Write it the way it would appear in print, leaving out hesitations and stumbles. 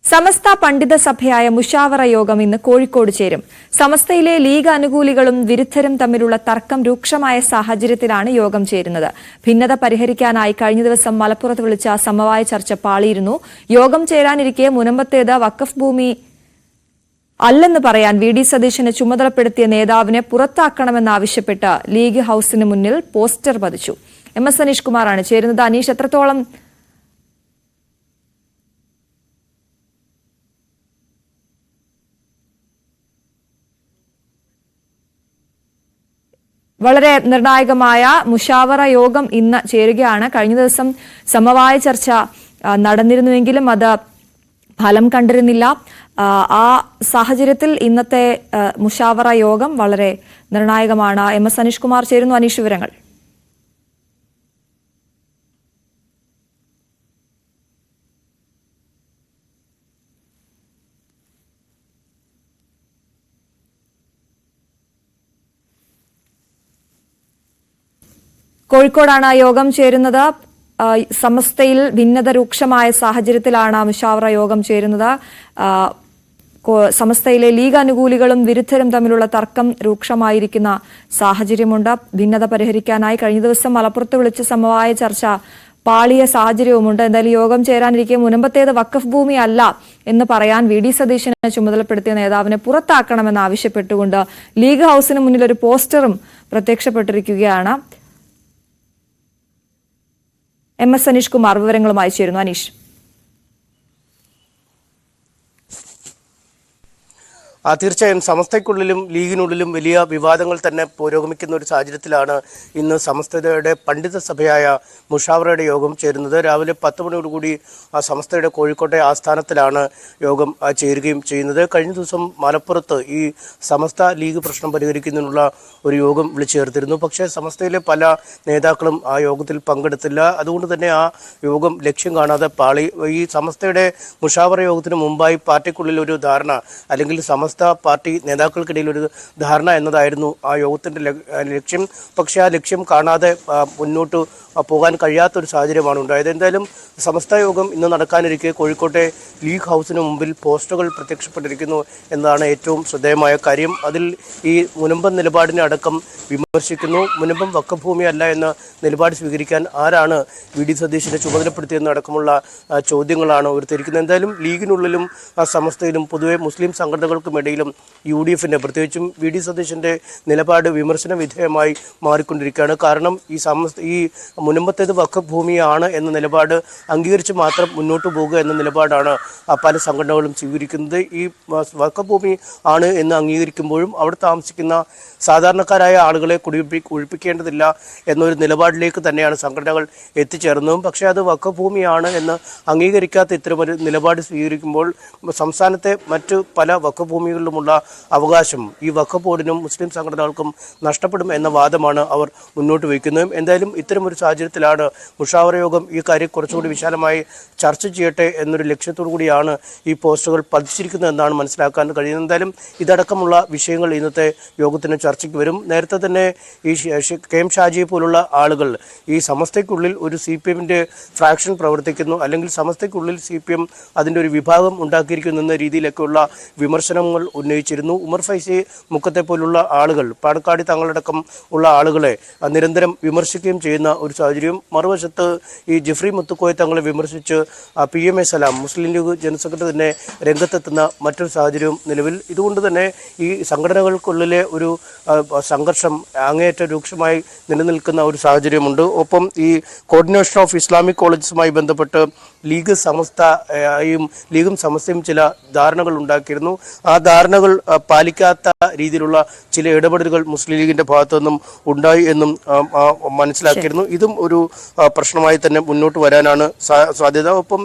സമസ്ത പണ്ഡിത സഭയായ മുഷാവറ യോഗം ഇന്ന് കോഴിക്കോട് ചേരും. സമസ്തയിലെ ലീഗ് അനുകൂലികളും വിരുദ്ധരും തമ്മിലുള്ള തർക്കം രൂക്ഷമായ സാഹചര്യത്തിലാണ് യോഗം ചേരുന്നത്. ഭിന്നത പരിഹരിക്കാനായി കഴിഞ്ഞ ദിവസം മലപ്പുറത്ത് വിളിച്ച സമവായ ചർച്ച പാളിയിരുന്നു. യോഗം ചേരാനിരിക്കെ മുനമ്പത്തേത് വഖഫ് ഭൂമി അല്ലെന്ന് പറയാൻ വി.ഡി. സതീശനെ ചുമതലപ്പെടുത്തിയ നേതാവിനെ പുറത്താക്കണമെന്നാവശ്യപ്പെട്ട് ലീഗ് ഹൌസിന് മുന്നിൽ പോസ്റ്റർ പതിച്ചു. എം.എസ്. അനീഷ് കുമാറാണ് ചേരുന്നത്. അനീഷ്, എത്രത്തോളം വളരെ നിർണായകമായ മുഷാവറ യോഗം ഇന്ന് ചേരുകയാണ്. കഴിഞ്ഞ ദിവസം സമവായ ചർച്ച നടന്നിരുന്നുവെങ്കിലും അത് ഫലം കണ്ടിരുന്നില്ല. ആ സാഹചര്യത്തിൽ ഇന്നത്തെ മുഷാവറ യോഗം വളരെ നിർണായകമാണ്. എം.എസ്. അനീഷ് കുമാർ ചേരുന്നു. അനീഷ്, വിവരങ്ങൾ. കോഴിക്കോടാണ് യോഗം ചേരുന്നത്. സമസ്തയിൽ ഭിന്നത രൂക്ഷമായ സാഹചര്യത്തിലാണ് മുഷാവറ യോഗം ചേരുന്നത്. സമസ്തയിലെ ലീഗ് അനുകൂലികളും വിരുദ്ധരും തമ്മിലുള്ള തർക്കം രൂക്ഷമായിരിക്കുന്ന സാഹചര്യമുണ്ട്. ഭിന്നത പരിഹരിക്കാനായി കഴിഞ്ഞ ദിവസം മലപ്പുറത്ത് വിളിച്ച സമവായ ചർച്ച പാളിയ സാഹചര്യവുമുണ്ട്. എന്തായാലും യോഗം ചേരാനിരിക്കെ മുനമ്പത്തേത് വഖഫ് ഭൂമി അല്ല എന്ന് പറയാൻ വി.ഡി. സതീശനെ ചുമതലപ്പെടുത്തിയ നേതാവിനെ പുറത്താക്കണമെന്ന് ആവശ്യപ്പെട്ടുകൊണ്ട് ലീഗ് ഹൌസിന് മുന്നിൽ ഒരു പോസ്റ്ററും പ്രത്യക്ഷപ്പെട്ടിരിക്കുകയാണ്. എം.എസ്. അനീഷ് കുമാർ വിവരങ്ങളുമായി ചേരുന്നു. അനീഷ്, തീർച്ചയായും സമസ്തയ്ക്കുള്ളിലും ലീഗിനുള്ളിലും വലിയ വിവാദങ്ങൾ തന്നെ പുരോഗമിക്കുന്ന ഒരു സാഹചര്യത്തിലാണ് ഇന്ന് സമസ്തയുടെ പണ്ഡിത സഭയായ മുഷാവറയുടെ യോഗം ചേരുന്നത്. രാവിലെ 10 മണിയോടുകൂടി സമസ്തയുടെ കോഴിക്കോട്ടെ ആസ്ഥാനത്തിലാണ് യോഗം ചേരുകയും ചെയ്യുന്നത്. കഴിഞ്ഞ ദിവസം മലപ്പുറത്ത് ഈ സമസ്ത ലീഗ് പ്രശ്നം പരിഹരിക്കുന്നതിനുള്ള ഒരു യോഗം വിളിച്ചു ചേർത്തിരുന്നു. പക്ഷേ സമസ്തയിലെ പല നേതാക്കളും ആ യോഗത്തിൽ പങ്കെടുത്തില്ല. അതുകൊണ്ട് തന്നെ ആ യോഗം ലക്ഷ്യം കാണാതെ പാളി. ഈ സമസ്തയുടെ മുഷാവറ യോഗത്തിന് മുമ്പായി പാർട്ടിക്കുള്ളിൽ ഒരു ധാരണ, അല്ലെങ്കിൽ സമസ്ത പാർട്ടി നേതാക്കൾക്കിടയിൽ ഒരു ധാരണ എന്നതായിരുന്നു ആ യോഗത്തിൻ്റെ ലക്ഷ്യം. പക്ഷേ ആ ലക്ഷ്യം കാണാതെ മുന്നോട്ട് പോകാൻ കഴിയാത്തൊരു സാഹചര്യമാണ് ഉണ്ടായത്. എന്തായാലും സമസ്ത യോഗം ഇന്ന് നടക്കാനിരിക്കെ കോഴിക്കോട്ടെ ലീഗ് ഹൗസിന് മുമ്പിൽ പോസ്റ്ററുകൾ പ്രത്യക്ഷപ്പെട്ടിരിക്കുന്നു എന്നതാണ് ഏറ്റവും ശ്രദ്ധേയമായ കാര്യം. അതിൽ ഈ മുനമ്പം നിലപാടിനെ അടക്കം വിമർശിക്കുന്നു. മുനമ്പം വഖഫ് ഭൂമി അല്ല എന്ന നിലപാട് സ്വീകരിക്കാൻ ആരാണ് വി.ഡി. സതീശനെ ചുമതലപ്പെടുത്തിയെന്നടക്കമുള്ള ചോദ്യങ്ങളാണ് ഉയർത്തിയിരിക്കുന്നത്. എന്തായാലും ലീഗിനുള്ളിലും സമസ്തയിലും പൊതുവെ മുസ്ലിം സംഘടനകൾക്കുമിടയിലും UDF-ന്റെ പ്രത്യേകിച്ചും വി.ഡി. സതീശൻ്റെ നിലപാട് വിമർശന വിധേയമായി മാറിക്കൊണ്ടിരിക്കുകയാണ്. കാരണം ഈ മുനമ്പത്തേത് വഖഫ് ഭൂമിയാണ് എന്ന നിലപാട് അംഗീകരിച്ച് മാത്രം മുന്നോട്ട് പോകുക എന്ന നിലപാടാണ് പല സംഘടനകളും സ്വീകരിക്കുന്നത്. ഈ വഖഫ് ഭൂമി ആണ് എന്ന് അംഗീകരിക്കുമ്പോഴും അവിടെ താമസിക്കുന്ന സാധാരണക്കാരായ ആളുകളെ ഒഴിപ്പിക്കേണ്ടതില്ല എന്നൊരു നിലപാടിലേക്ക് തന്നെയാണ് സംഘടനകൾ എത്തിച്ചേർന്നതും. പക്ഷേ അത് വഖഫ് ഭൂമിയാണ് എന്ന് അംഗീകരിക്കാത്ത ഇത്തരമൊരു നിലപാട് സ്വീകരിക്കുമ്പോൾ സംസ്ഥാനത്തെ മറ്റ് പല വഖഫ് ഭൂമികളിലുമുള്ള അവകാശം ഈ വഖഫ് ബോർഡിനും മുസ്ലിം സംഘടനകൾക്കും നഷ്ടപ്പെടും എന്ന വാദമാണ് അവർ മുന്നോട്ട് വയ്ക്കുന്നത്. എന്തായാലും ഇത്തരമൊരു സാഹചര്യത്തിലാണ് മുഷാവറ യോഗം ഈ കാര്യം കുറച്ചുകൂടി വിശാലമായി ചർച്ച ചെയ്യട്ടെ എന്നൊരു ലക്ഷ്യത്തോടു കൂടിയാണ് ഈ പോസ്റ്ററുകൾ പതിച്ചിരിക്കുന്നത് എന്നാണ് മനസ്സിലാക്കാൻ കഴിയുന്നത്. എന്തായാലും ഇതടക്കമുള്ള വിഷയങ്ങൾ ഇന്നത്തെ യോഗത്തിന് ചർച്ചയ്ക്ക് വരും. നേരത്തെ തന്നെ ഈ KM ഷാജിയെ പോലുള്ള ആളുകൾ ഈ സമസ്തയ്ക്കുള്ളിൽ ഒരു CPM-ന്റെ ഫ്രാക്ഷൻ പ്രവർത്തിക്കുന്നു, അല്ലെങ്കിൽ സമസ്തയ്ക്കുള്ളിൽ CPM അതിൻ്റെ ഒരു വിഭാഗം ഉണ്ടാക്കിയിരിക്കുന്നു എന്ന രീതിയിലൊക്കെയുള്ള വിമർശനങ്ങൾ ഉന്നയിച്ചിരുന്നു. ഉമർ ഫൈസി മുക്കത്തെ പോലുള്ള ആളുകൾ, പാണക്കാടി തങ്ങളടക്കം ഉള്ള ആളുകളെ നിരന്തരം വിമർശിക്കുകയും ചെയ്യുന്ന ഒരു സാഹചര്യം. മറുവശത്ത് ഈ ജിഫ്രി മുത്തുക്കോയ തങ്ങളെ വിമർശിച്ച് PMA സലാം മുസ്ലിം ലീഗ് ജനറൽ സെക്രട്ടറി തന്നെ രംഗത്തെത്തുന്ന മറ്റൊരു സാഹചര്യവും നിലവിൽ. ഇതുകൊണ്ട് തന്നെ ഈ സംഘടനകൾക്കുള്ളിലെ ഒരു സംഘർഷം അങ്ങേയറ്റം രൂക്ഷമായി നിലനിൽക്കുന്ന ഒരു സാഹചര്യമുണ്ട്. ഒപ്പം ഈ കോർഡിനേഷൻ ഓഫ് ഇസ്ലാമിക് കോളേജസുമായി ബന്ധപ്പെട്ട് ലീഗും സമസ്തയും ചില ധാരണകൾ ഉണ്ടാക്കിയിരുന്നു. ആ ധാരണകൾ പാലിക്കാത്ത രീതിയിലുള്ള ചില ഇടപെടലുകൾ മുസ്ലിം ലീഗിൻ്റെ ഭാഗത്തു നിന്നും ഉണ്ടായി എന്നും മനസ്സിലാക്കിയിരുന്നു. ഇതും ഒരു പ്രശ്നമായി തന്നെ മുന്നോട്ട് വരാനാണ് സാധ്യത. ഒപ്പം